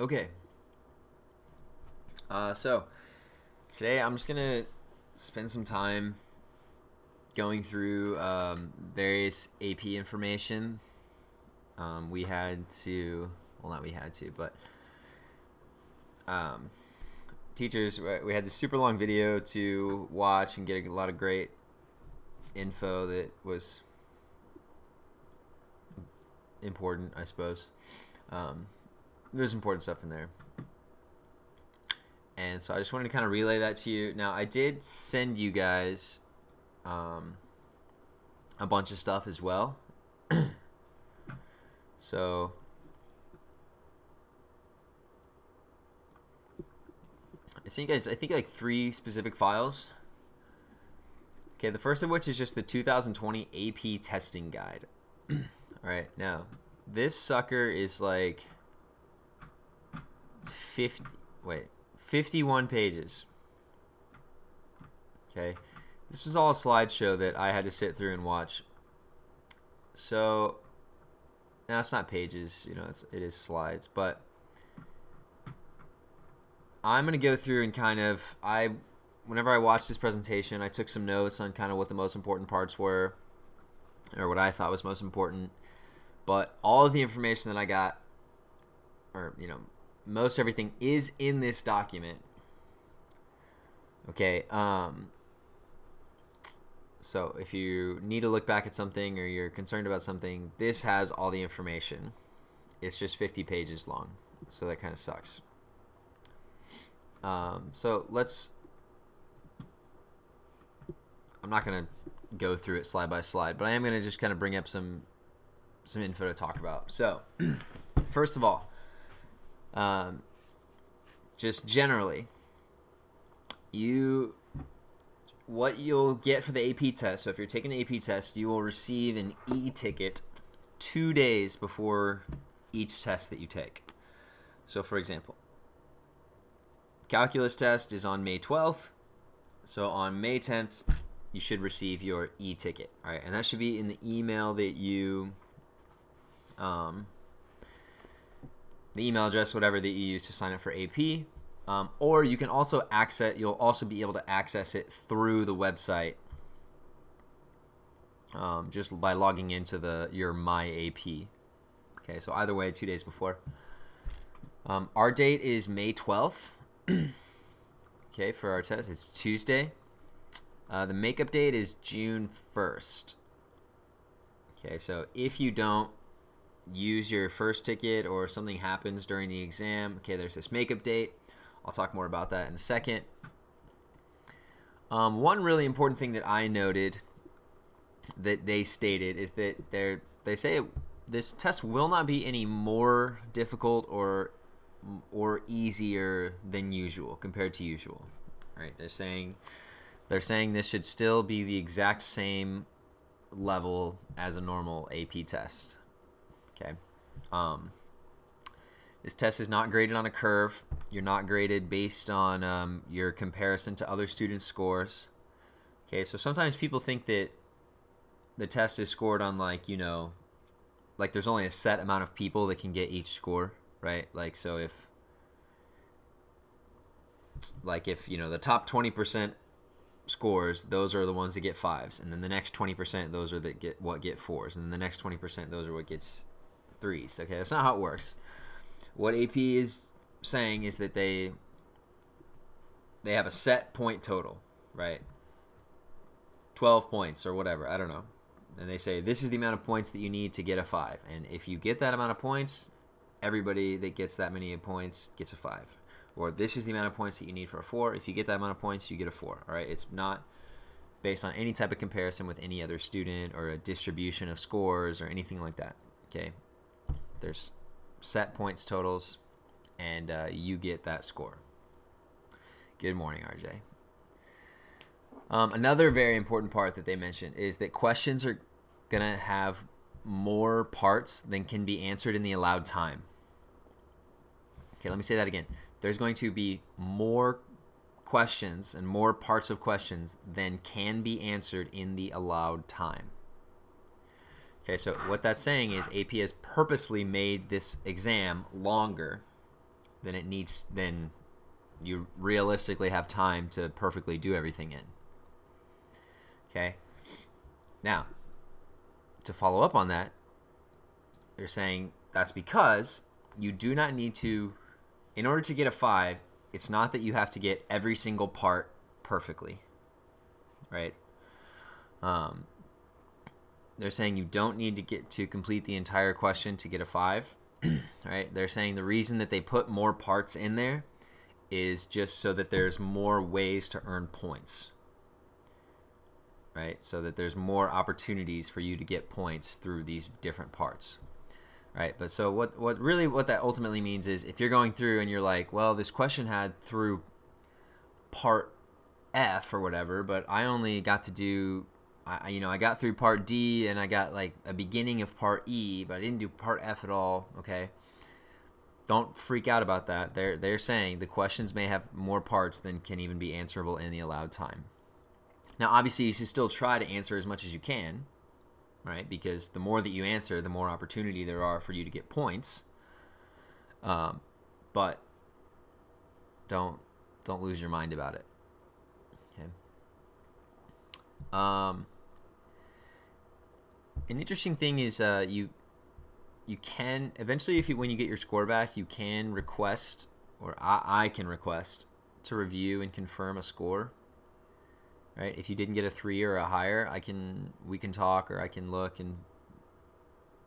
Okay. So today I'm just gonna spend some time going through various AP information. We had to, well, not we had to, but um, teachers, we had this super long video to watch and get a lot of great info that was important, I suppose. There's important stuff in there. And so I just wanted to kind of relay that to you. Now, I did send you guys a bunch of stuff as well. So I sent you guys, I think, like 3 specific files. Okay, the first of which is just the 2020 AP testing guide. All right, now this sucker is like 51 pages. Okay, this was all a slideshow that I had to sit through and watch. So now it's not pages, you know, it is slides, but I'm gonna go through and kind of whenever I watched this presentation, I took some notes on kind of what the most important parts were, or what I thought was most important. But all of the information that I got, or most everything is in this document. Okay. So if you need to look back at something or you're concerned about something, this has all the information. It's just 50 pages long, so that kind of sucks. So I'm not gonna go through it slide by slide, but I am gonna just kind of bring up some info to talk about. So first of all, just generally, what you'll get for the AP test. So if you're taking the AP test, you will receive an e-ticket 2 days before each test that you take. So for example, calculus test is on May 12th. So on May 10th, you should receive your e-ticket. All right, and that should be in the email that you, the email address, whatever that you use to sign up for AP. Or you can also you'll also be able to access it through the website, just by logging into your My AP. Okay, so either way, 2 days before. Our date is May 12th. Okay, for our test, it's Tuesday. The makeup date is June 1st. Okay, so if you don't use your first ticket or something happens during the exam, okay, there's this makeup date. I'll talk more about that in a second. One really important thing that I noted that they stated is that they say this test will not be any more difficult or easier than usual compared to usual. All right, they're saying this should still be the exact same level as a normal AP test. Okay. This test is not graded on a curve. You're not graded based on your comparison to other students' scores. Okay, so sometimes people think that the test is scored on like there's only a set amount of people that can get each score, right? Like, so if the top 20% scores, those are the ones that get 5s, and then the next 20%, those are that get 4s, and then the next 20%, those are what gets 3s. Okay, that's not how it works. What AP is saying is that they have a set point total, right? 12 points or whatever, I don't know. And they say this is the amount of points that you need to get a 5. And if you get that amount of points, everybody that gets that many points gets a 5. Or this is the amount of points that you need for a 4. If you get that amount of points, you get a 4. All right, it's not based on any type of comparison with any other student or a distribution of scores or anything like that. Okay, there's set points totals, and you get that score. Good morning, RJ. Another very important part that they mentioned is that questions are going to have more parts than can be answered in the allowed time. Okay, let me say that again. There's going to be more questions and more parts of questions than can be answered in the allowed time. Okay, so what that's saying is AP has purposely made this exam longer than it needs, than you realistically have time to perfectly do everything in. Okay, now to follow up on that, they're saying that's because you do not need to, in order to get a 5, it's not that you have to get every single part perfectly, right? They're saying you don't need to get to complete the entire question to get a 5, right? They're saying the reason that they put more parts in there is just so that there's more ways to earn points, right? So that there's more opportunities for you to get points through these different parts, right? But so what that ultimately means is if you're going through and you're like, well, this question had through part F or whatever, but I only got to do, I got through part D and I got like a beginning of part E, but I didn't do part F at all. Okay, don't freak out about that. They're saying the questions may have more parts than can even be answerable in the allowed time. Now, obviously, you should still try to answer as much as you can, right? Because the more that you answer, the more opportunity there are for you to get points. But don't lose your mind about it. Okay. An interesting thing is you can eventually, when you get your score back, you can request, or I can request to review and confirm a score. Right? If you didn't get a 3 or a higher, we can talk, or I can look, and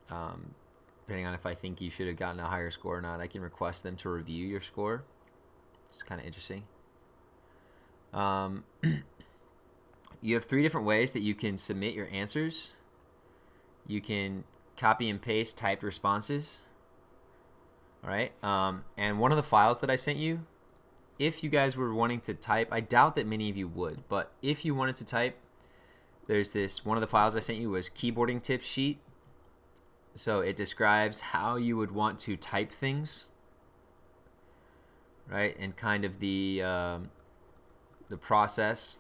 depending on if I think you should have gotten a higher score or not, I can request them to review your score. It's kind of interesting. You have 3 different ways that you can submit your answers. You can copy and paste typed responses. All right. And one of the files that I sent you, if you guys were wanting to type, I doubt that many of you would, but if you wanted to type, there's this, one of the files I sent you was keyboarding tips sheet. So it describes how you would want to type things, right? And kind of the process.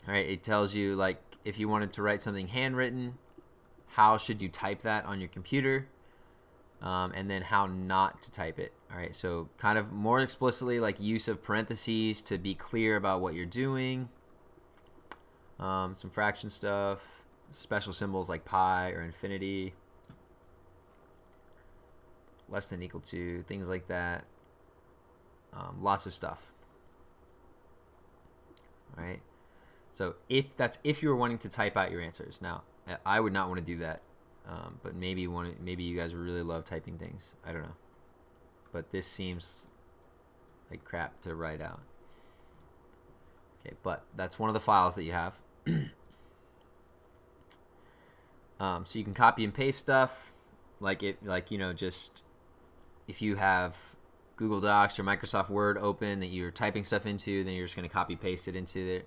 All right, it tells you, like, if you wanted to write something handwritten, how should you type that on your computer, and then how not to type it. All right, so kind of more explicitly, like use of parentheses to be clear about what you're doing. Some fraction stuff, special symbols like pi or infinity, less than equal to, things like that. Lots of stuff. All right. So if you were wanting to type out your answers. Now, I would not want to do that, but maybe you guys would really love typing things. I don't know, but this seems like crap to write out. Okay, but that's one of the files that you have. So you can copy and paste stuff, just if you have Google Docs or Microsoft Word open that you're typing stuff into, then you're just going to copy paste it into there.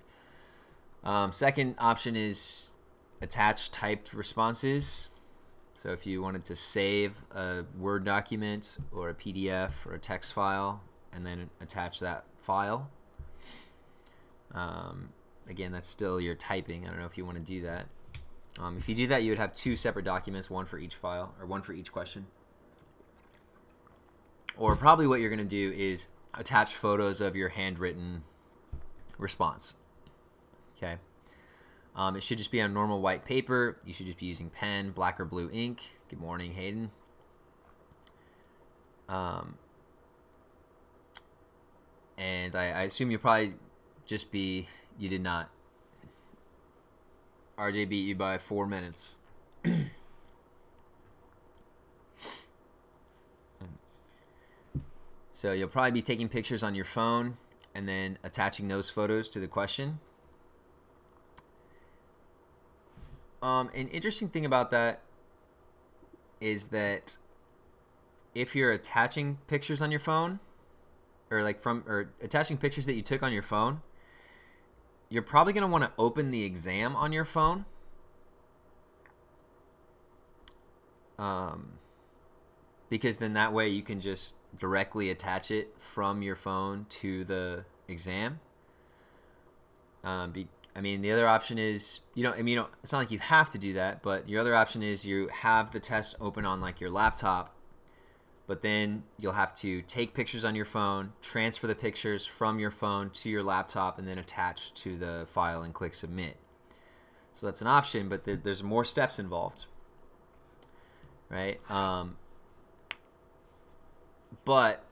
Second option is attach typed responses. So if you wanted to save a Word document or a PDF or a text file and then attach that file, again, that's still your typing. I don't know if you want to do that. If you do that, you would have 2 separate documents, one for each file, or one for each question. Or probably what you're going to do is attach photos of your handwritten response. Okay. It should just be on normal white paper. You should just be using pen, black or blue ink. Good morning, Hayden. And I assume you'll probably just be, you did not. RJ beat you by 4 minutes. So you'll probably be taking pictures on your phone and then attaching those photos to the question. An interesting thing about that is that if you're attaching pictures on your phone, or attaching pictures that you took on your phone, you're probably going to want to open the exam on your phone. Because then that way you can just directly attach it from your phone to the exam. I mean, the other option is it's not like you have to do that, but your other option is you have the test open on like your laptop, but then you'll have to take pictures on your phone, transfer the pictures from your phone to your laptop, and then attach to the file and click submit. So that's an option, but there's more steps involved, right? But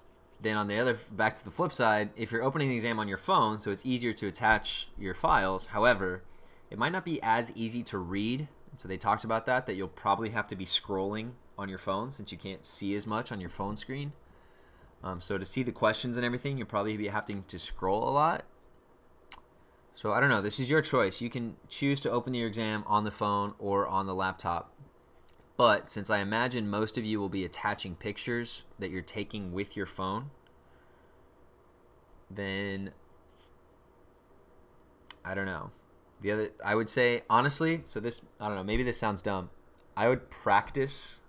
then on the other, back to the flip side, if you're opening the exam on your phone, so it's easier to attach your files. However, it might not be as easy to read. So they talked about that you'll probably have to be scrolling on your phone since you can't see as much on your phone screen. So to see the questions and everything, you'll probably be having to scroll a lot. So I don't know. This is your choice. You can choose to open your exam on the phone or on the laptop. But since I imagine most of you will be attaching pictures that you're taking with your phone, then I don't know. I would say, honestly, so this, I don't know, maybe this sounds dumb. I would practice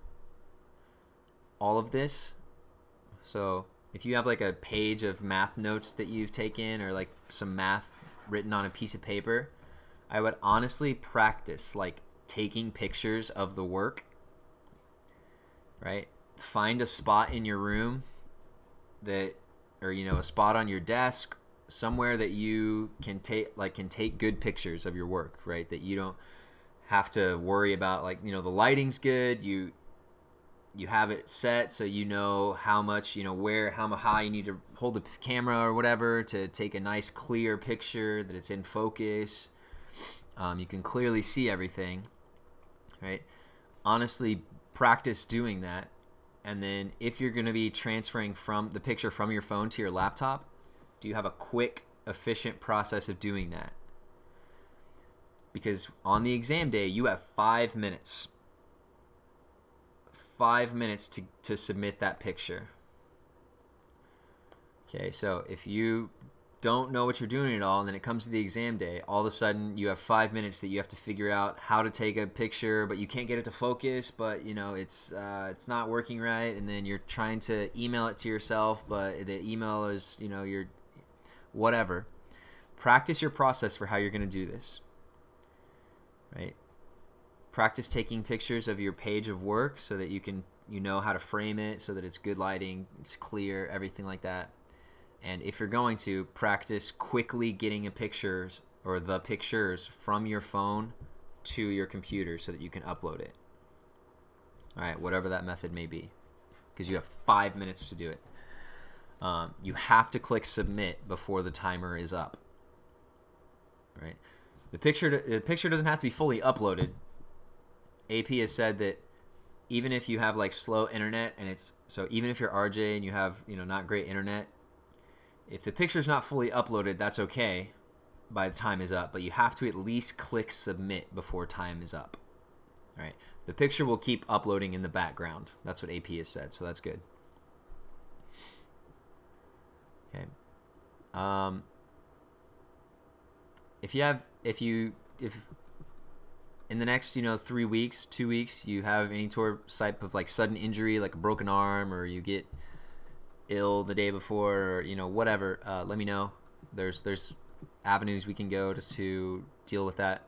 all of this. So if you have like a page of math notes that you've taken or like some math written on a piece of paper, I would honestly practice like taking pictures of the work. Right? Find a spot in your room or a spot on your desk, somewhere that you can take good pictures of your work, right? That you don't have to worry about, like, the lighting's good, you have it set so you know how much, how high you need to hold the camera or whatever to take a nice clear picture, that it's in focus. You can clearly see everything, right? Honestly, practice doing that. And then if you're going to be transferring from the picture from your phone to your laptop, do you have a quick, efficient process of doing that? Because on the exam day, you have 5 minutes. 5 minutes to submit that picture. Okay, so if you don't know what you're doing at all, and then it comes to the exam day, all of a sudden you have 5 minutes that you have to figure out how to take a picture, but you can't get it to focus, but it's not working right, and then you're trying to email it to yourself, but the email is your whatever. Practice your process for how you're going to do this, right? Practice taking pictures of your page of work so that you know how to frame it so that it's good lighting, it's clear, everything like that. And if you're going to practice quickly getting the pictures from your phone to your computer so that you can upload it. All right, whatever that method may be, because you have 5 minutes to do it. You have to click submit before the timer is up. Right? The picture doesn't have to be fully uploaded. AP has said that even if you have like slow internet even if you're RJ and you have not great internet, if the picture's not fully uploaded, that's okay by the time is up, but you have to at least click submit before time is up. All right. The picture will keep uploading in the background. That's what AP has said, so that's good. Okay. If in the next 3 weeks, 2 weeks, you have any type of like sudden injury, like a broken arm, or you get ill the day before, or whatever, let me know. There's avenues we can go to deal with that.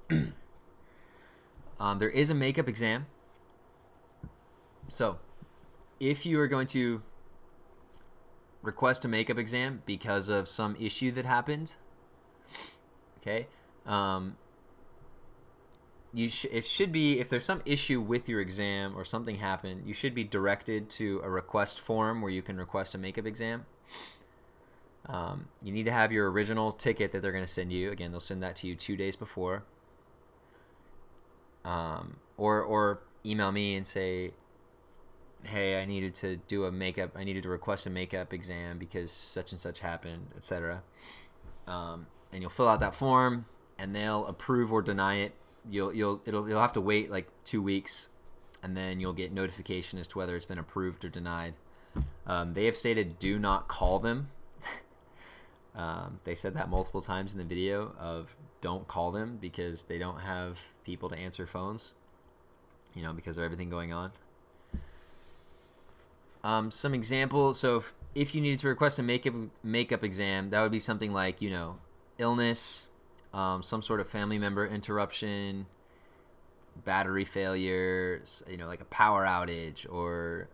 There is a makeup exam. So if you are going to request a makeup exam because of some issue that happened, okay, if there's some issue with your exam or something happened, you should be directed to a request form where you can request a makeup exam. You need to have your original ticket that they're going to send you. Again, they'll send that to you 2 days before. Or email me and say, hey, I needed to request a makeup exam because such and such happened, etc. And you'll fill out that form, and they'll approve or deny it. You'll have to wait like 2 weeks, and then you'll get notification as to whether it's been approved or denied. They have stated do not call them. They said that multiple times in the video of don't call them because they don't have people to answer phones, because of everything going on. Some examples. So if you needed to request a makeup exam, that would be something like, you know, illness, some sort of family member interruption, battery failure, you know, like a power outage, or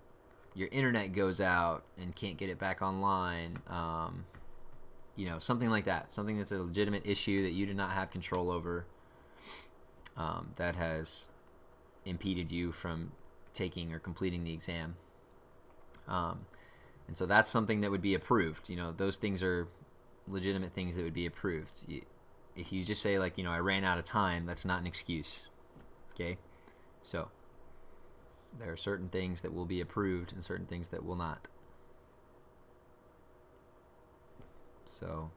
your internet goes out and can't get it back online, you know, something like that. Something that's a legitimate issue that you do not have control over, that has impeded you from taking or completing the exam. And so that's something that would be approved. You know, those things are legitimate things that would be approved. If you just say, like, you know, I ran out of time, that's not an excuse. Okay? So there are certain things that will be approved and certain things that will not. So,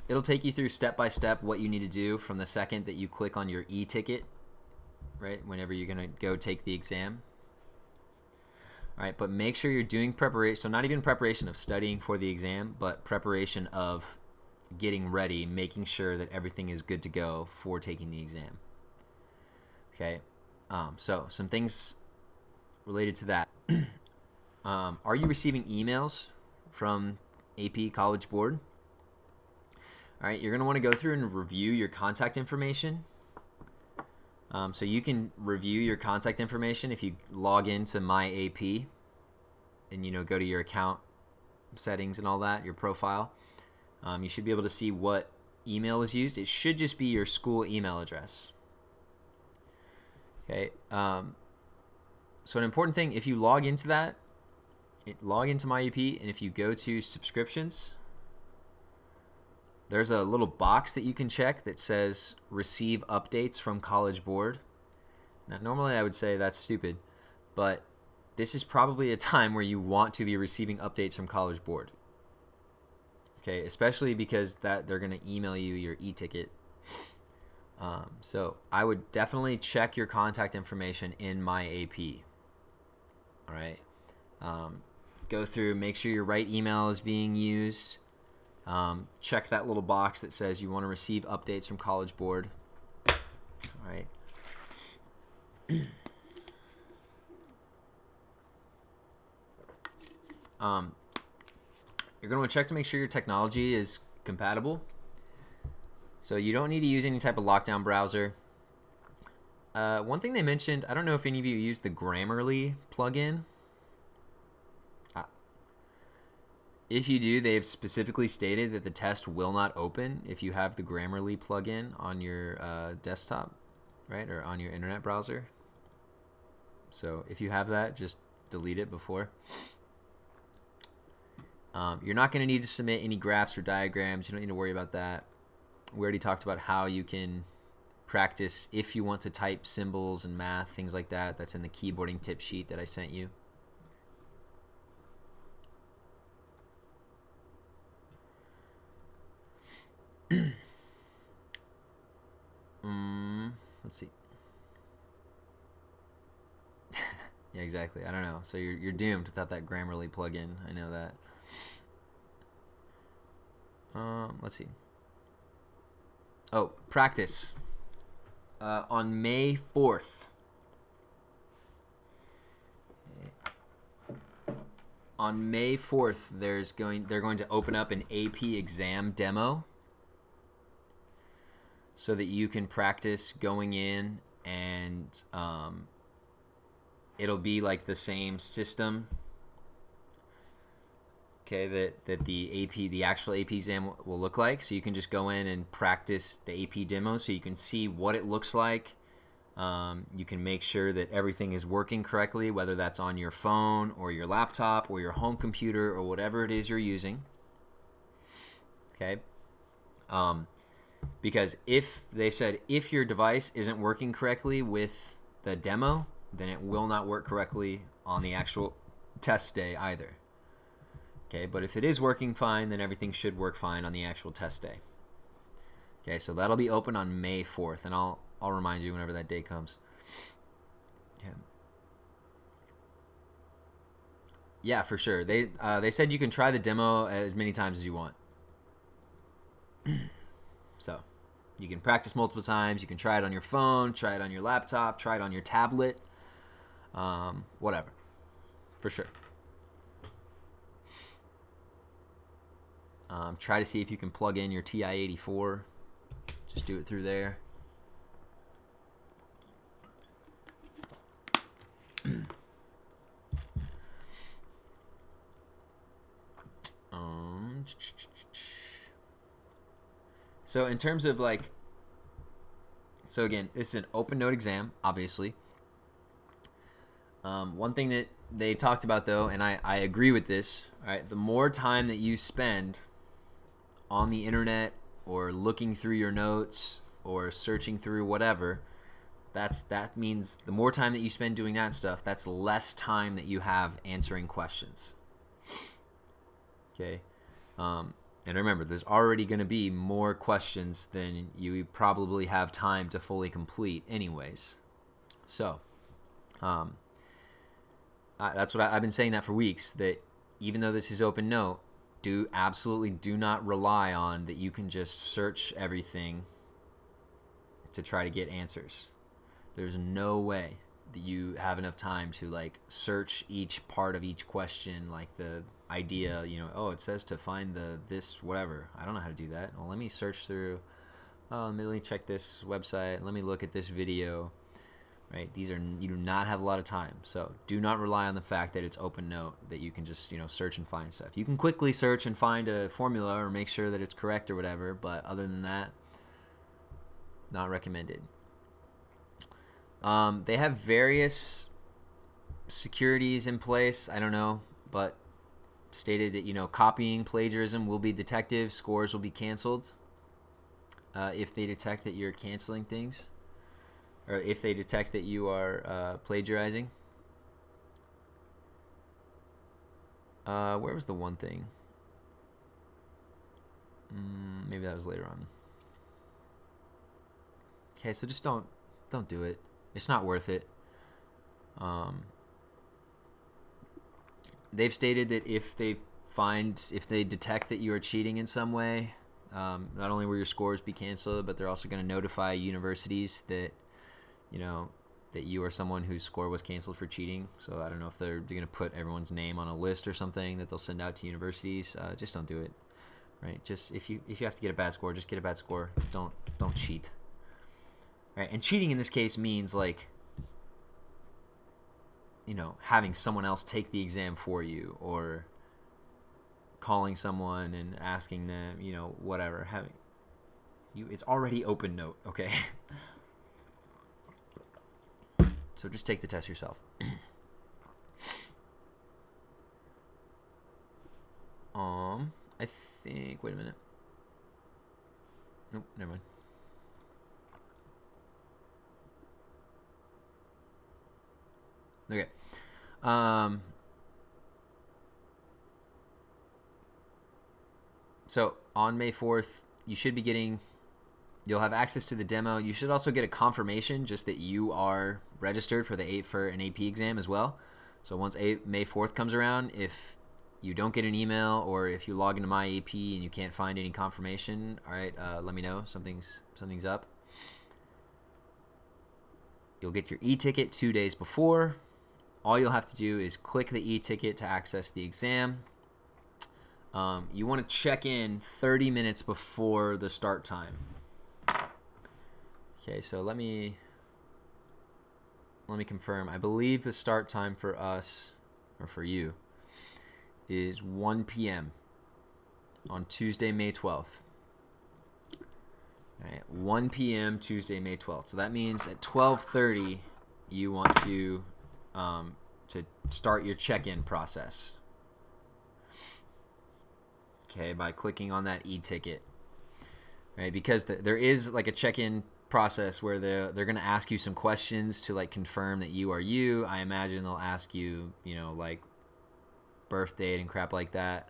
it'll take you through step by step what you need to do from the second that you click on your e-ticket, right? Whenever you're going to go take the exam. All right, but make sure you're doing preparation. So not even preparation of studying for the exam, but preparation of getting ready, making sure that everything is good to go for taking the exam. Okay, so some things related to that. Are you receiving emails from AP College Board? All right, you're going to want to go through and review your contact information. So you can review your contact information if you log into My AP and, you know, go to your account settings and all that, your profile. You should be able to see what email was used. It should just be your school email address. Okay. So an important thing, if you log into that, log into My AP, and if you go to subscriptions, there's a little box that you can check that says receive updates from College Board. Now, normally I would say that's stupid, but this is probably a time where you want to be receiving updates from College Board. Okay, especially because that they're going to email you your e-ticket. So I would definitely check your contact information in My AP. All right. Go through, make sure your right email is being used. Check that little box that says you want to receive updates from College Board. All right. You're going to check to make sure your technology is compatible. So you don't need to use any type of lockdown browser. One thing they mentioned, I don't know if any of you use the Grammarly plugin. If you do, they've specifically stated that the test will not open if you have the Grammarly plugin on your desktop, right, or on your internet browser. So if you have that, just delete it before. You're not going to need to submit any graphs or diagrams. You don't need to worry about that. We already talked about how you can practice if you want to type symbols and math, things like that. That's in the keyboarding tip sheet that I sent you. Let's see. Yeah, exactly. I don't know. So you're doomed without that Grammarly plugin. I know that. Let's see. Oh, practice. On May 4th. On May 4th, they're going to open up an AP exam demo so that you can practice going in, and it'll be like the same system, okay, that the actual AP exam will look like. So you can just go in and practice the AP demo so you can see what it looks like. You can make sure that everything is working correctly, whether that's on your phone or your laptop or your home computer or whatever it is you're using. Okay. Because if your device isn't working correctly with the demo, then it will not work correctly on the actual test day either. Okay, but if it is working fine, then everything should work fine on the actual test day. Okay, so that'll be open on May 4th, and I'll remind you whenever that day comes. Okay. Yeah, for sure. They said you can try the demo as many times as you want. So, You can practice multiple times. You can try it on your phone, try it on your laptop, try it on your tablet, whatever, for sure. Try to see if you can plug in your TI-84. Just do it through there. So in terms of like, so again, this is an open note exam, obviously. One thing that they talked about though, and I agree with this, right? The more time that you spend on the internet or looking through your notes or searching through whatever, that means the more time that you spend doing that stuff, that's less time that you have answering questions. Okay. And remember, there's already going to be more questions than you probably have time to fully complete anyways. So, that's what I've been saying that for weeks, that even though this is open note, absolutely do not rely on that you can just search everything to try to get answers. There's no way that you have enough time to like search each part of each question, like the idea, oh, it says to find this whatever. I don't know how to do that. Well, let me search through. Oh, let me check this website. Let me look at this video. Right? You do not have a lot of time. So do not rely on the fact that it's open note, that you can just, search and find stuff. You can quickly search and find a formula or make sure that it's correct or whatever, but other than that, not recommended. They have various securities in place. I don't know, but stated that, copying, plagiarism will be detected. Scores will be canceled if they detect that you're canceling things, or if they detect that you are plagiarizing. Where was the one thing? Maybe that was later on. Okay, so just don't do it. It's not worth it. They've stated that if they detect that you are cheating in some way, not only will your scores be canceled, but they're also going to notify universities that that you are someone whose score was canceled for cheating. So I don't know if they're going to put everyone's name on a list or something that they'll send out to universities. Just don't do it. Right? Just if you have to get a bad score, just get a bad score. Don't cheat. Right? And cheating in this case means like having someone else take the exam for you, or calling someone and asking them, whatever. It's already open note, okay? So just take the test yourself. I think, wait a minute. Nope, never mind. Okay. So on May 4th, you'll have access to the demo. You should also get a confirmation just that you are registered for an AP exam as well. So once May 4th comes around, if you don't get an email, or if you log into my AP and you can't find any confirmation, all right, let me know. Something's up. You'll get your e-ticket 2 days before. All you'll have to do is click the e-ticket to access the exam. You want to check in 30 minutes before the start time. Okay, so let me confirm. I believe the start time for us, or for you, is 1 p.m. on Tuesday, May 12th. All right, 1 p.m. Tuesday, May 12th. So that means at 12:30 you want to start your check-in process. Okay, by clicking on that e-ticket. Right, because there is like a check-in process where they're going to ask you some questions to like confirm that you are you. I imagine they'll ask you, like birth date and crap like that.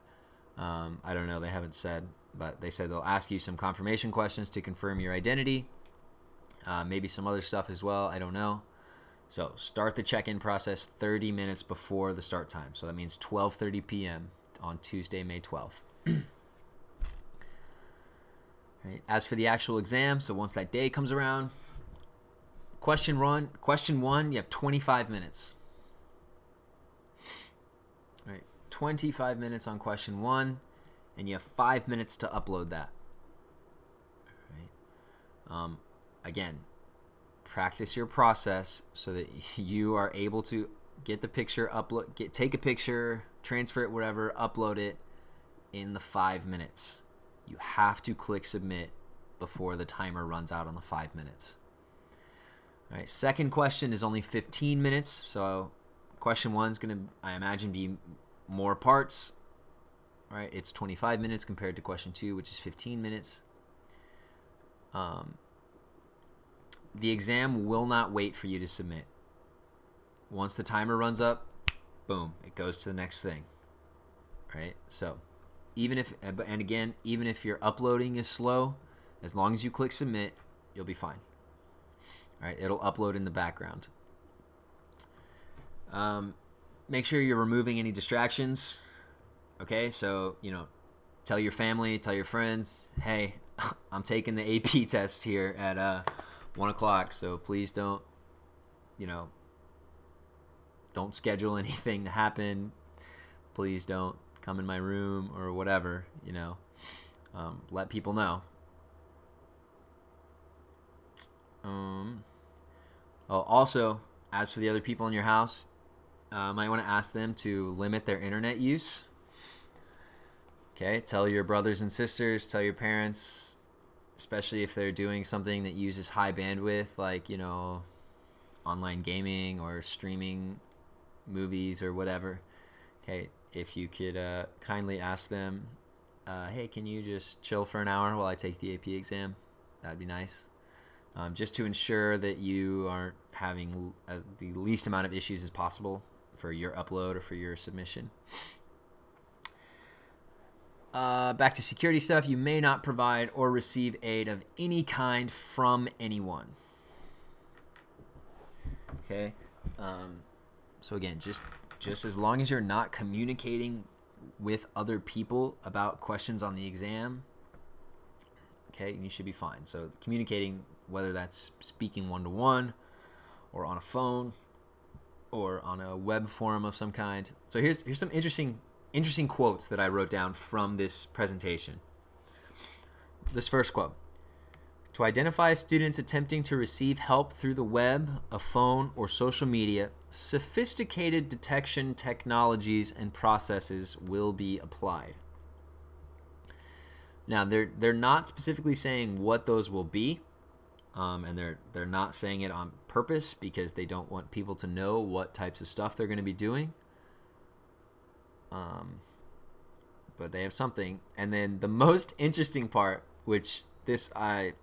I don't know, they haven't said, but they said they'll ask you some confirmation questions to confirm your identity. Maybe some other stuff as well, I don't know. So start the check-in process 30 minutes before the start time. So that means 12:30 p.m. on Tuesday, May 12th. All Right? As for the actual exam, so once that day comes around, question one, you have 25 minutes. All right, 25 minutes on question one, and you have 5 minutes to upload that. All right. Again, practice your process so that you are able to get the picture, take a picture, transfer it wherever, upload it in the 5 minutes. You have to click submit before the timer runs out on the 5 minutes. All right, second question is only 15 minutes. So question one is going to, I imagine, be more parts. All right, it's 25 minutes compared to question two, which is 15 minutes. The exam will not wait for you to submit. Once the timer runs up, boom, it goes to the next thing. All right, so even if your uploading is slow, as long as you click submit, you'll be fine. All right, it'll upload in the background. Make sure you're removing any distractions. Okay, so tell your family, tell your friends, hey, I'm taking the AP test here at 1 o'clock, so please don't schedule anything to happen. Please don't come in my room or whatever, let people know. Also, as for the other people in your house, might want to ask them to limit their internet use. Okay, tell your brothers and sisters, tell your parents, especially if they're doing something that uses high bandwidth, like, online gaming or streaming movies or whatever. Okay, if you could kindly ask them, hey, can you just chill for an hour while I take the AP exam? That'd be nice. Just to ensure that you aren't having the least amount of issues as possible for your upload or for your submission. Back to security stuff. You may not provide or receive aid of any kind from anyone. Okay. So again, just as long as you're not communicating with other people about questions on the exam, okay, you should be fine. So communicating, whether that's speaking one-to-one or on a phone or on a web forum of some kind. So here's some interesting quotes that I wrote down from this presentation. This first quote: to identify students attempting to receive help through the web, a phone, or social media, sophisticated detection technologies and processes will be applied. Now, they're not specifically saying what those will be, and they're not saying it on purpose because they don't want people to know what types of stuff they're going to be doing. But they have something. And then the most interesting part, which I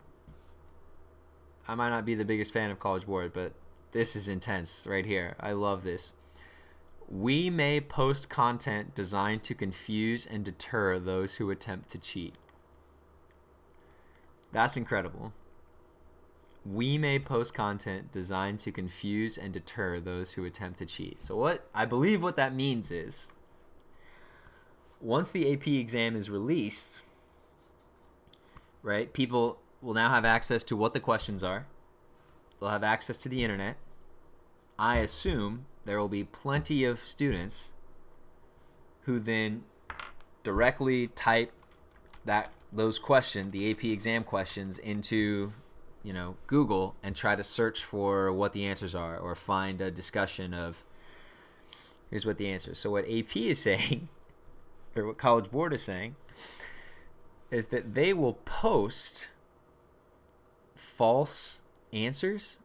might not be the biggest fan of College Board, but this is intense right here. I love this. We may post content designed to confuse and deter those who attempt to cheat. That's incredible. We may post content designed to confuse and deter those who attempt to cheat. So I believe what that means is, once the AP exam is released, right, people will now have access to what the questions are. They'll have access to the internet. I assume there will be plenty of students who then directly type those questions, the AP exam questions, into Google and try to search for what the answers are, or find a discussion of, here's what the answer is. So what AP is saying, or what College Board is saying, is that they will post false answers,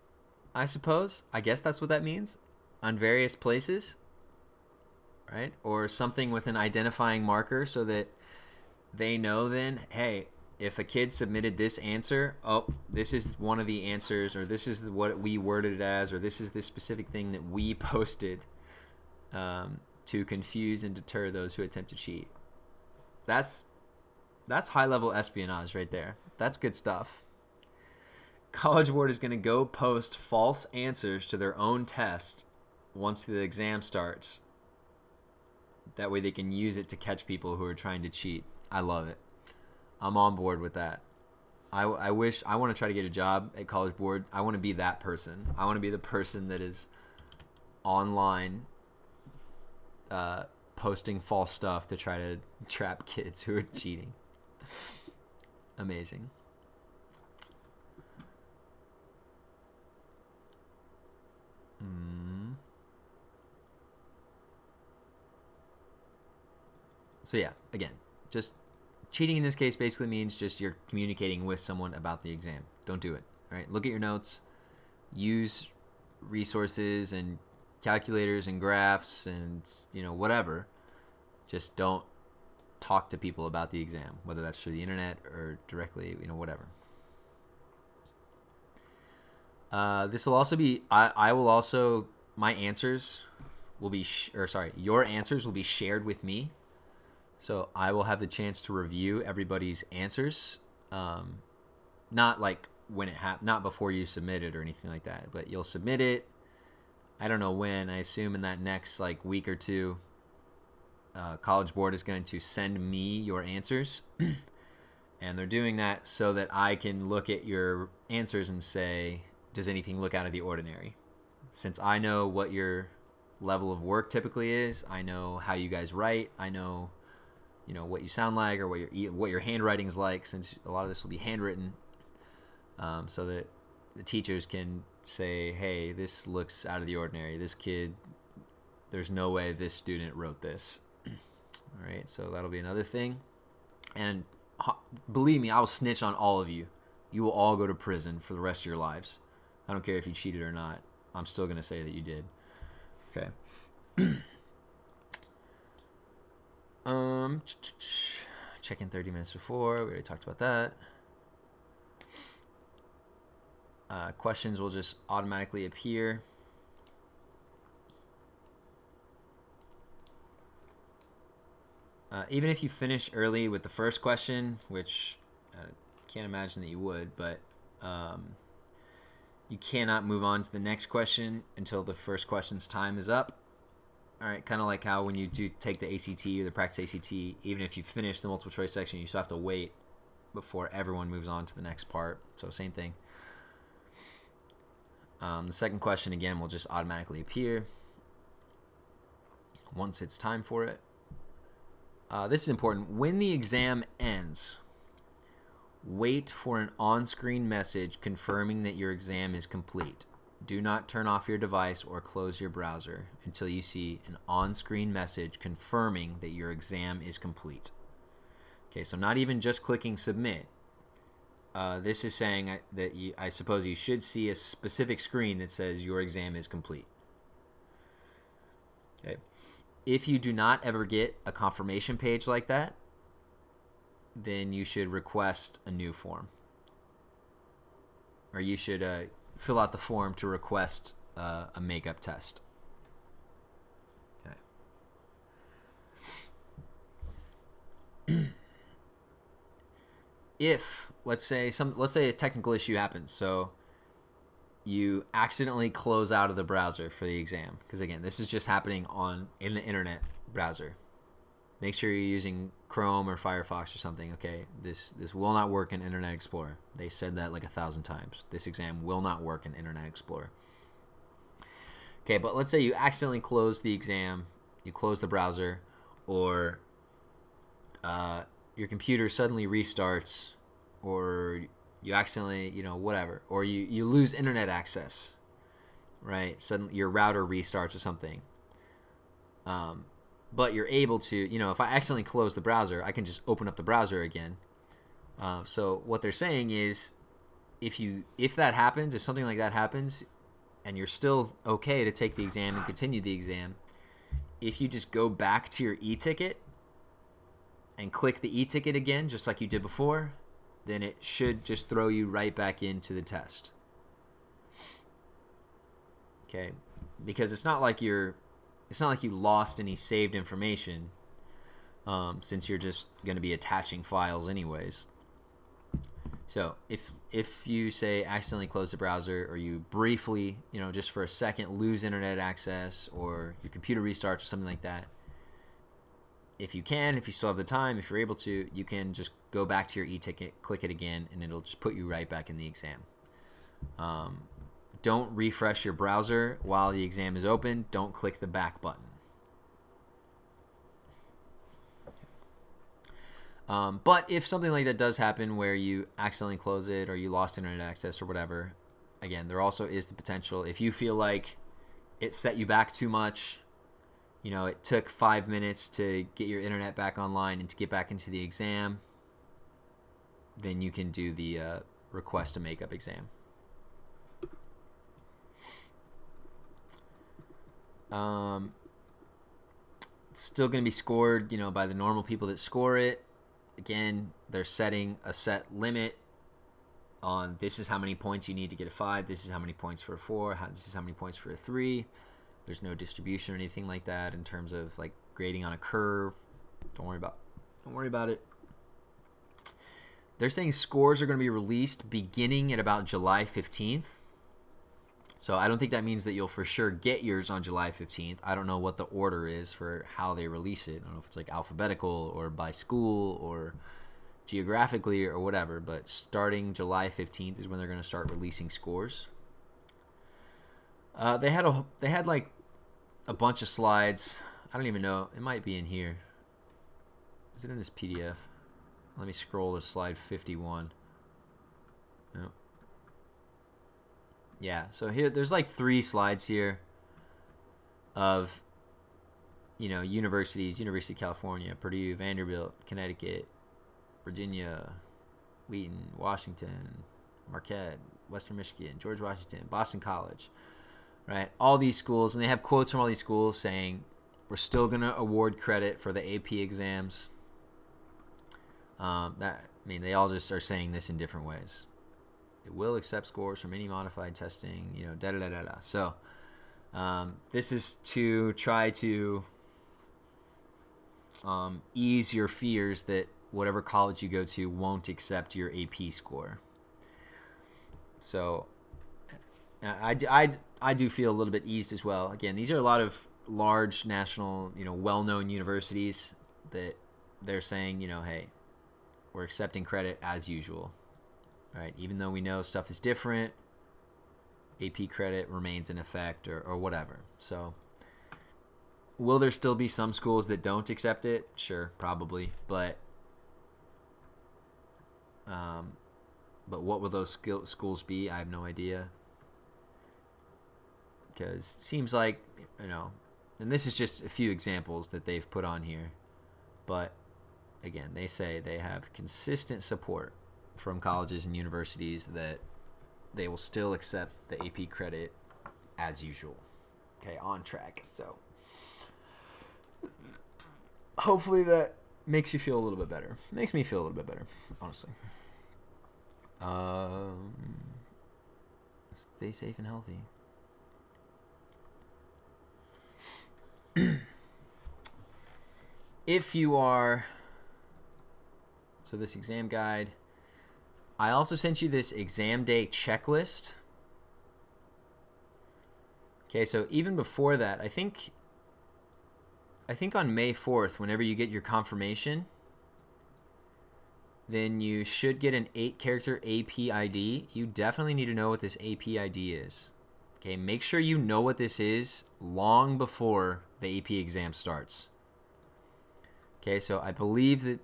I suppose. I guess that's what that means, on various places, right? Or something with an identifying marker so that they know then, hey, if a kid submitted this answer, oh, this is one of the answers, or this is what we worded it as, or this is the specific thing that we posted to confuse and deter those who attempt to cheat. That's high-level espionage right there. That's good stuff. College Board is going to go post false answers to their own test once the exam starts. That way they can use it to catch people who are trying to cheat. I love it. I'm on board with that. I wish I want to try to get a job at College Board. I want to be that person. I want to be the person that is online posting false stuff to try to trap kids who are cheating. Amazing. So yeah, again, just cheating in this case basically means just you're communicating with someone about the exam. Don't do it. All right, look at your notes, use resources and calculators and graphs and whatever. Just don't talk to people about the exam, whether that's through the internet or directly, whatever. This will also be I will also my answers will be your answers will be shared with me. So I will have the chance to review everybody's answers, not like when it not before you submit it or anything like that, but you'll submit it. I don't know when. I assume in that next week or two, College Board is going to send me your answers, and they're doing that so that I can look at your answers and say, does anything look out of the ordinary? Since I know what your level of work typically is, I know how you guys write, I know what you sound like or what your handwriting is like, since a lot of this will be handwritten, so that the teachers can say, hey, this looks out of the ordinary. This kid, there's no way this student wrote this. All right, so that'll be another thing. And believe me, I will snitch on all of you. You will all go to prison for the rest of your lives. I don't care if you cheated or not. I'm still going to say that you did. Okay. Check in 30 minutes before. We already talked about that. Questions will just automatically appear. Even if you finish early with the first question, which I can't imagine that you would, but you cannot move on to the next question until the first question's time is up. All right, kind of like how when you do take the ACT or the practice ACT, even if you finish the multiple choice section, you still have to wait before everyone moves on to the next part. So same thing. The second question, again, will just automatically appear once it's time for it. This is important. When the exam ends, wait for an on-screen message confirming that your exam is complete. Do not turn off your device or close your browser until you see an on-screen message confirming that your exam is complete. Okay, so not even just clicking submit. This is saying that I suppose you should see a specific screen that says your exam is complete. Okay. If you do not ever get a confirmation page like that, then you should request a new form. Or you should fill out the form to request a makeup test. Okay. If let's say a technical issue happens, so you accidentally close out of the browser for the exam, because again, this is just happening in the internet browser. Make sure you're using Chrome or Firefox or something. Okay, this will not work in Internet Explorer. They said that like 1,000 times. This exam will not work in Internet Explorer. Okay, but let's say you accidentally close the exam, you close the browser, or your computer suddenly restarts, or you accidentally, whatever, or you lose internet access, right? Suddenly your router restarts or something. But you're able to, if I accidentally close the browser, I can just open up the browser again. So what they're saying is, if that happens, if something like that happens, and you're still okay to take the exam and continue the exam, if you just go back to your e-ticket and click the e-ticket again, just like you did before, then it should just throw you right back into the test. Okay, because it's not like you lost any saved information, since you're just going to be attaching files anyways. So if you say accidentally close the browser, or you briefly, just for a second lose internet access, or your computer restarts or something like that, if you still have the time, if you're able to, you can just go back to your e-ticket, click it again, and it'll just put you right back in the exam. Don't refresh your browser while the exam is open. Don't click the back button. But if something like that does happen where you accidentally close it or you lost internet access or whatever, again, there also is the potential, if you feel like it set you back too much, you know, it took 5 minutes to get your internet back online and to get back into the exam, then you can do the request a makeup exam. It's still going to be scored, you know, by the normal people that score it. Again, they're setting a set limit on this is how many points you need to get a 5, this is how many points for a 4, this is how many points for a 3. There's no distribution or anything like that in terms of like grading on a curve. Don't worry about it. They're saying scores are going to be released beginning at about July 15th. So I don't think that means that you'll for sure get yours on July 15th. I don't know what the order is for how they release it. I don't know if it's like alphabetical or by school or geographically or whatever, but starting July 15th is when they're going to start releasing scores. They had like a bunch of slides. I don't even know. It might be in here. Is it in this PDF? Let me scroll to slide 51. No. Yeah, so here there's like 3 slides here of, you know, universities: University of California, Purdue, Vanderbilt, Connecticut, Virginia, Wheaton, Washington, Marquette, Western Michigan, George Washington, Boston College, right? All these schools, and they have quotes from all these schools saying we're still going to award credit for the AP exams. They all just are saying this in different ways. It will accept scores from any modified testing, you know, da-da-da-da-da. So this is to try to ease your fears that whatever college you go to won't accept your AP score. So I do feel a little bit eased as well. Again, these are a lot of large national, you know, well-known universities that they're saying, you know, hey, we're accepting credit as usual. Right, even though we know stuff is different, AP credit remains in effect or whatever. So will there still be some schools that don't accept it? Sure, probably. But what will those schools be? I have no idea. Because it seems like, you know, and this is just a few examples that they've put on here. But again, they say they have consistent support from colleges and universities that they will still accept the AP credit as usual. Okay, on track. So hopefully that makes you feel a little bit better. Makes me feel a little bit better, honestly. Stay safe and healthy. If you are, so this exam guide, I also sent you this exam day checklist. Okay, so even before that, I think on May 4th, whenever you get your confirmation, then you should get an 8-character AP ID. You definitely need to know what this AP ID is. Okay, make sure you know what this is long before the AP exam starts. Okay, so I believe that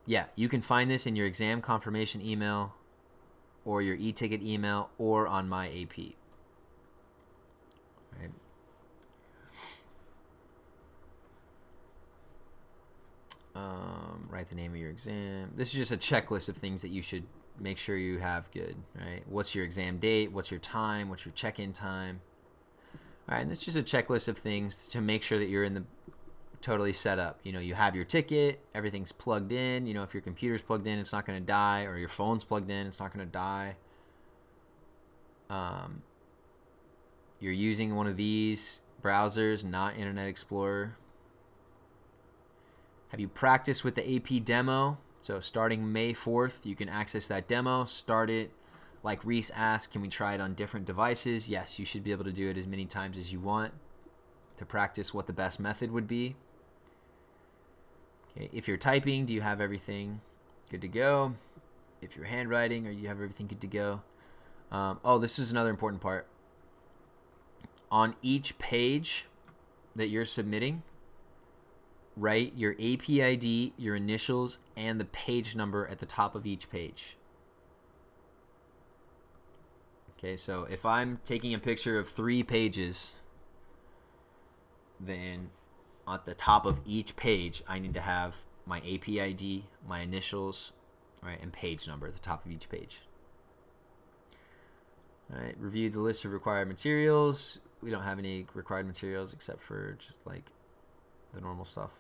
yeah, you can find this in your exam confirmation email or your e-ticket email or on my AP. Right. Write the name of your exam. This is just a checklist of things that you should make sure you have good, right? What's your exam date? What's your time? What's your check-in time? All right, and it's just a checklist of things to make sure that you're in the totally set up. You know, you have your ticket, everything's plugged in. You know, if your computer's plugged in, it's not going to die, or your phone's plugged in, it's not going to die. You're using one of these browsers, not Internet Explorer. Have you practiced with the AP demo? So starting May 4th, you can access that demo, start it. Like Reese asked, can we try it on different devices? Yes, you should be able to do it as many times as you want to practice what the best method would be. Okay, if you're typing, do you have everything good to go? If you're handwriting, or you have everything good to go? This is another important part. On each page that you're submitting, write your AP ID, your initials, and the page number at the top of each page. Okay, so if I'm taking a picture of 3 pages, then at the top of each page, I need to have my AP ID, my initials, right, and page number at the top of each page. All right, review the list of required materials. We don't have any required materials except for just like the normal stuff,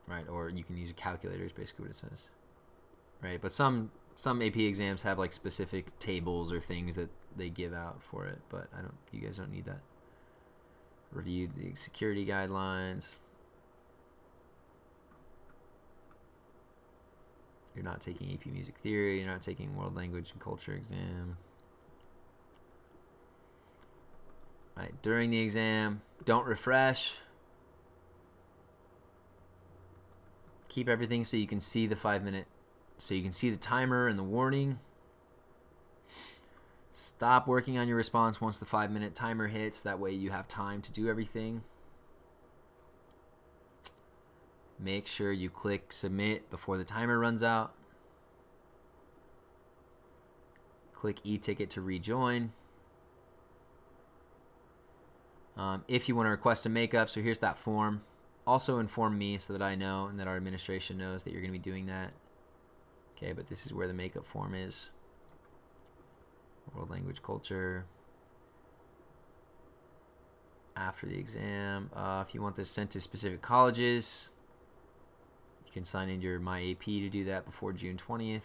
right? Or you can use a calculator is basically what it says, right? But some AP exams have like specific tables or things that they give out for it, but you guys don't need that. Review the security guidelines. You're not taking AP Music Theory. You're not taking World Language and Culture exam. All right, during the exam, don't refresh. Keep everything so you can see the 5-minute, so you can see the timer and the warning. Stop working on your response once the 5-minute timer hits. That way you have time to do everything. Make sure you click submit before the timer runs out. Click e-ticket to rejoin. If you want to request a makeup, so here's that form. Also inform me so that I know and that our administration knows that you're going to be doing that. Okay, but this is where the makeup form is. World Language Culture. After the exam. If you want this sent to specific colleges, you can sign in your My AP to do that before June 20th.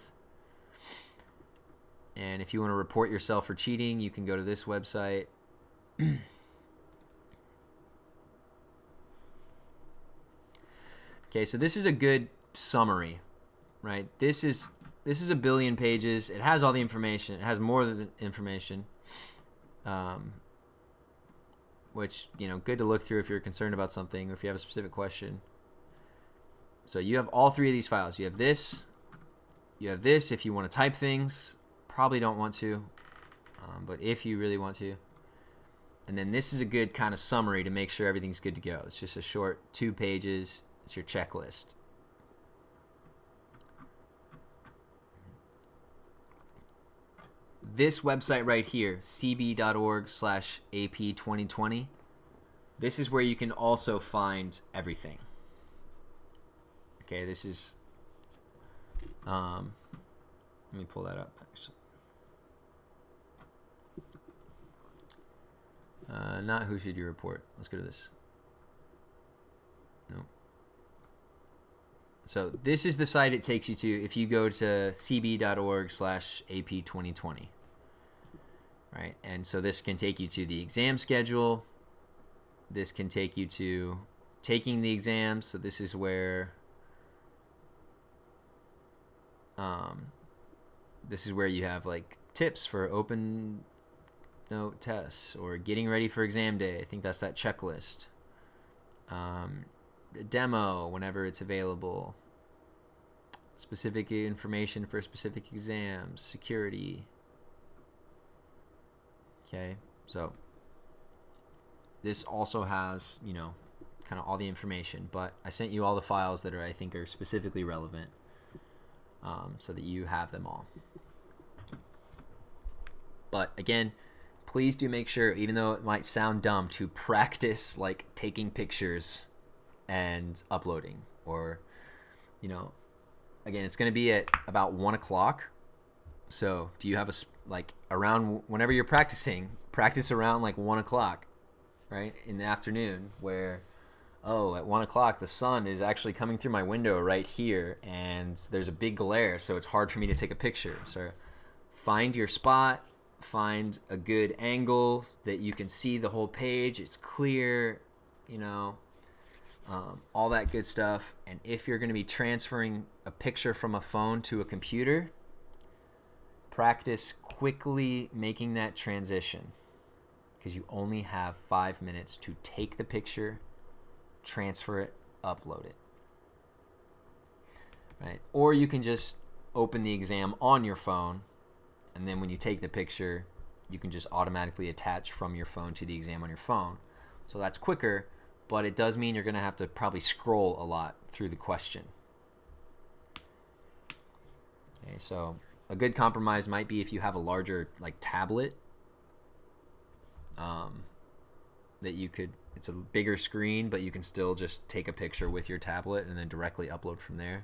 And if you want to report yourself for cheating, you can go to this website. Okay, so this is a good summary, right? This is a billion pages. It has all the information. It has more than information, which, good to look through if you're concerned about something or if you have a specific question. So you have all 3 of these files. You have this. You have this if you want to type things. Probably don't want to, but if you really want to. And then this is a good kind of summary to make sure everything's good to go. It's just a short 2 pages. It's your checklist. This website right here, cb.org/AP2020, this is where you can also find everything. Okay, this is, let me pull that up actually. Not who should you report. Let's go to this. No. So this is the site it takes you to if you go to cb.org/AP2020. Right? And so this can take you to the exam schedule. This can take you to taking the exams. So this is where you have like tips for open note tests or getting ready for exam day. I think that's that checklist. Demo whenever it's available. Specific information for specific exams. Security. Okay, so this also has, kind of all the information, but I sent you all the files that I think are specifically relevant, so that you have them all. But again, please do make sure, even though it might sound dumb, to practice like taking pictures and uploading, or, again, it's going to be at about 1 o'clock. So do you have around whenever you're practice around like 1 o'clock, right? In the afternoon, where, at 1 o'clock, the sun is actually coming through my window right here and there's a big glare. So it's hard for me to take a picture. So find your spot, find a good angle that you can see the whole page. It's clear, all that good stuff. And if you're going to be transferring a picture from a phone to a computer, practice quickly making that transition, because you only have 5 minutes to take the picture, transfer it, upload it. right? Or you can just open the exam on your phone, and then when you take the picture, you can just automatically attach from your phone to the exam on your phone. So that's quicker, but it does mean you're going to have to probably scroll a lot through the question. Okay, so a good compromise might be if you have a larger like tablet, that you could, it's a bigger screen, but you can still just take a picture with your tablet and then directly upload from there.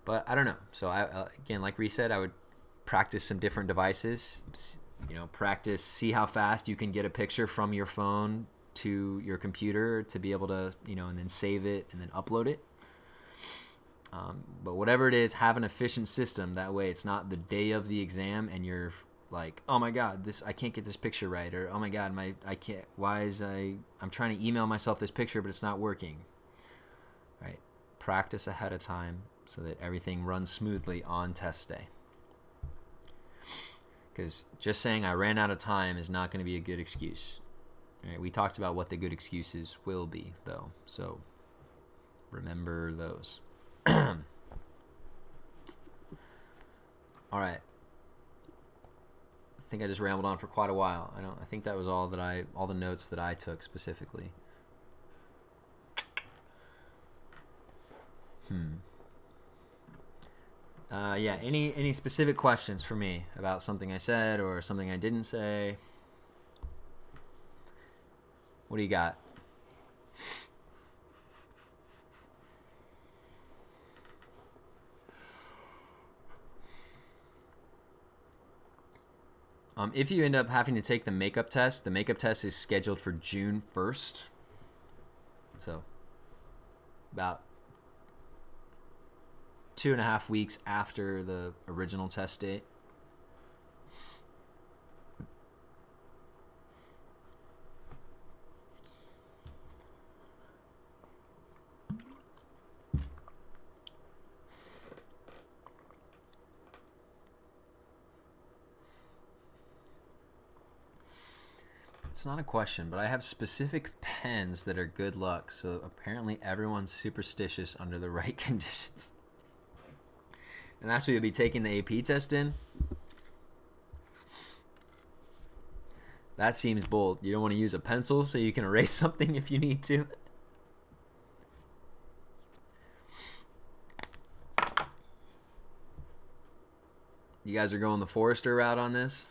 But I don't know. So again, like Reese said, I would practice some different devices. Practice, see how fast you can get a picture from your phone to your computer to be able to, and then save it and then upload it. But whatever it is, have an efficient system. That way it's not the day of the exam and you're like, oh my God, I can't get this picture right. Or, oh my God, I can't, I'm trying to email myself this picture, but it's not working. Right? Practice ahead of time so that everything runs smoothly on test day. Because just saying I ran out of time is not going to be a good excuse. Right? We talked about what the good excuses will be, though. So remember those. All right. I think I just rambled on for quite a while. I think that was all the notes that I took specifically. Yeah, any specific questions for me about something I said or something I didn't say? What do you got? If you end up having to take the makeup test is scheduled for June 1st. So about 2.5 weeks after the original test date. It's not a question, but I have specific pens that are good luck, so apparently everyone's superstitious under the right conditions. And that's what you'll be taking the AP test in? That seems bold. You don't want to use a pencil so you can erase something if you need to? You guys are going the Forrester route on this?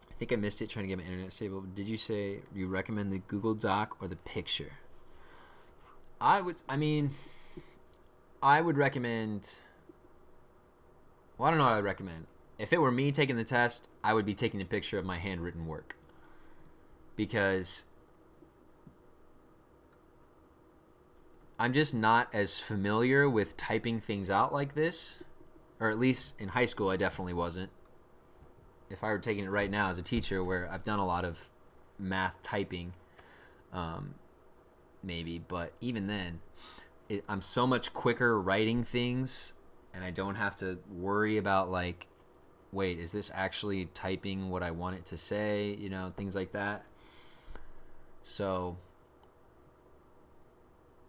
I think I missed it trying to get my internet stable. Did you say you recommend the Google Doc or the picture? I would recommend... Well, I don't know what I would recommend. If it were me taking the test, I would be taking a picture of my handwritten work. Because I'm just not as familiar with typing things out like this. Or at least in high school, I definitely wasn't. If I were taking it right now as a teacher where I've done a lot of math typing, maybe, but even then, I'm so much quicker writing things and I don't have to worry about like, wait, is this actually typing what I want it to say? Things like that. So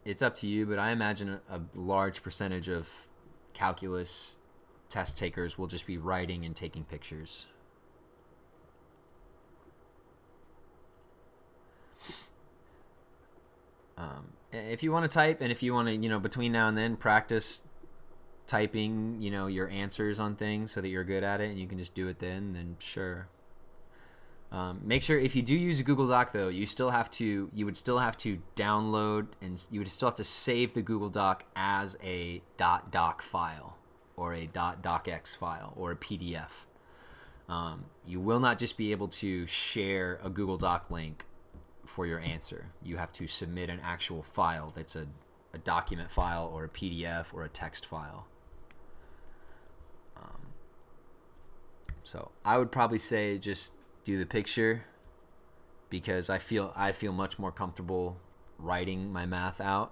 it's up to you, but I imagine a large percentage of calculus test takers will just be writing and taking pictures. If you want to type and if you want to, between now and then practice typing, your answers on things so that you're good at it and you can just do it then sure. Make sure if you do use a Google Doc though, you would still have to download and you would still have to save the Google Doc as a .doc file or a .docx file or a PDF. You will not just be able to share a Google Doc link for your answer. You have to submit an actual file that's a document file or a PDF or a text file. So I would probably say just do the picture because I feel much more comfortable writing my math out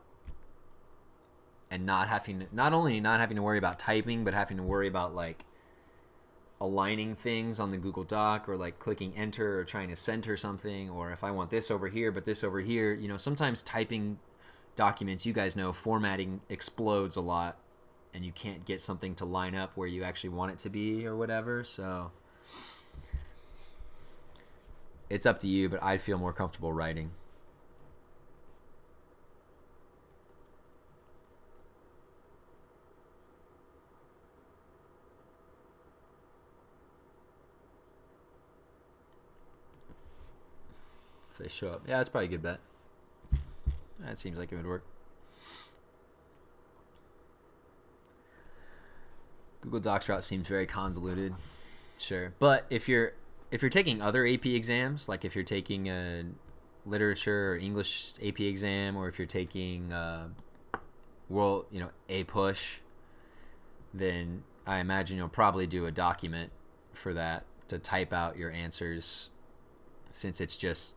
and not only not having to worry about typing, but having to worry about like aligning things on the Google Doc, or like clicking enter or trying to center something, or if I want this over here but this over here. You know, sometimes typing documents, you guys know, formatting explodes a lot and you can't get something to line up where you actually want it to be or whatever. So it's up to you, but I'd feel more comfortable writing. So they show up. Yeah, that's probably a good bet. That seems like it would work. Google Docs route seems very convoluted. Sure. But if you're taking other AP exams, like if you're taking a literature or English AP exam, or if you're taking a push, then I imagine you'll probably do a document for that to type out your answers, since it's just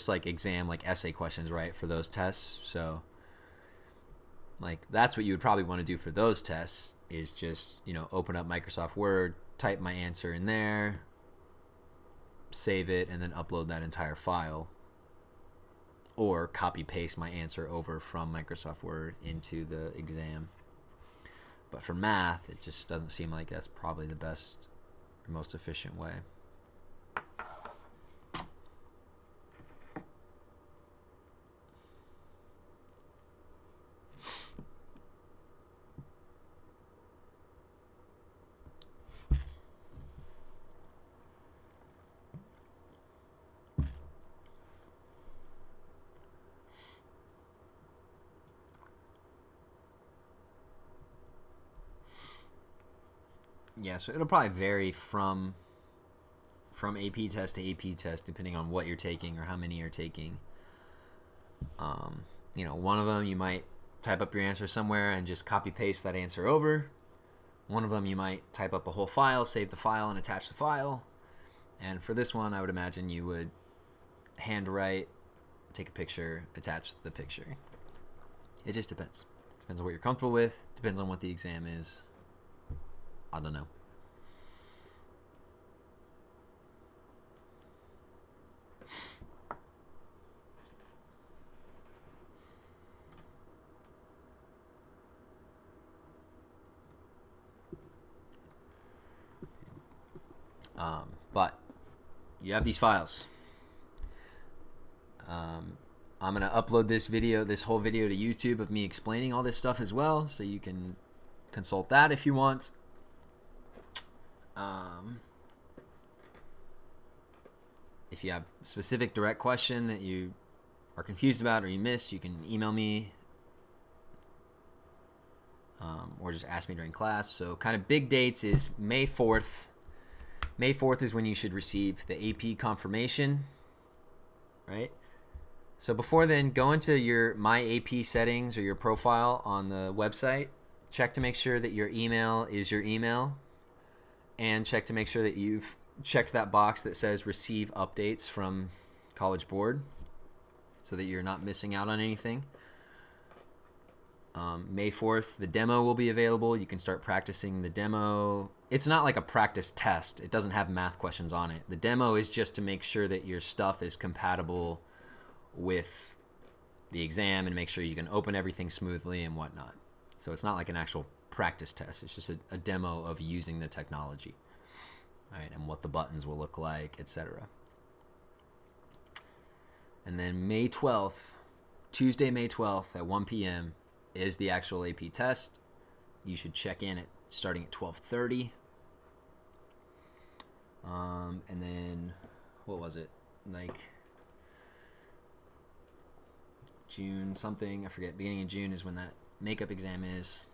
like exam, like essay questions, right, for those tests. So like that's what you would probably want to do for those tests, is just, you know, open up Microsoft Word, type my answer in there, save it, and then upload that entire file, or copy paste my answer over from Microsoft Word into the exam. But for math, it just doesn't seem like that's probably the best or most efficient way. Yeah, so it'll probably vary from AP test to AP test, depending on what you're taking or how many you're taking. You know, one of them you might type up your answer somewhere and just copy paste that answer over. One of them you might type up a whole file, save the file, and attach the file. And for this one, I would imagine you would handwrite, take a picture, attach the picture. It just depends. Depends on what you're comfortable with. Depends on what the exam is. I don't know. But you have these files. I'm going to upload this whole video to YouTube of me explaining all this stuff as well, so you can consult that if you want. If you have a specific direct question that you are confused about or you missed, you can email me, or just ask me during class. So kind of big dates is May 4th. May 4th is when you should receive the AP confirmation, right? So before then, go into your My AP settings or your profile on the website. Check to make sure that your email is your email, and check to make sure that you've checked that box that says receive updates from College Board, so that you're not missing out on anything. May 4th, the demo will be available. You can start practicing the demo. It's not like a practice test. It doesn't have math questions on it. The demo is just to make sure that your stuff is compatible with the exam and make sure you can open everything smoothly and whatnot. So it's not like an actual practice test. It's just a demo of using the technology, right, and what the buttons will look like, etc. And then May 12th, Tuesday, May 12th at 1 p.m. is the actual AP test. You should check in starting at 12:30. And then, what was it? Like June something, I forget. Beginning of June is when that makeup exam is.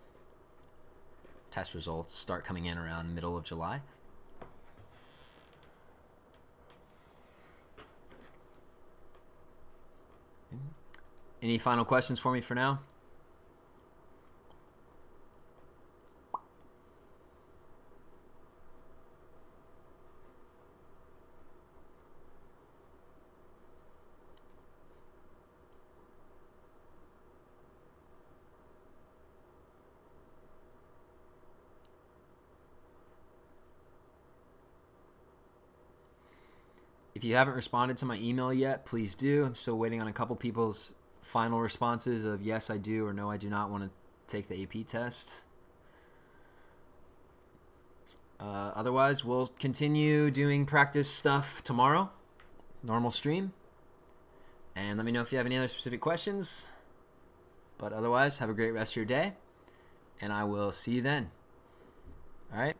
Test results start coming in around middle of July. Any final questions for me for now? If you haven't responded to my email yet, please do. I'm still waiting on a couple people's final responses of yes, I do, or no, I do not want to take the AP test. Otherwise, we'll continue doing practice stuff tomorrow. Normal stream. And let me know if you have any other specific questions. But otherwise, have a great rest of your day. And I will see you then. All right.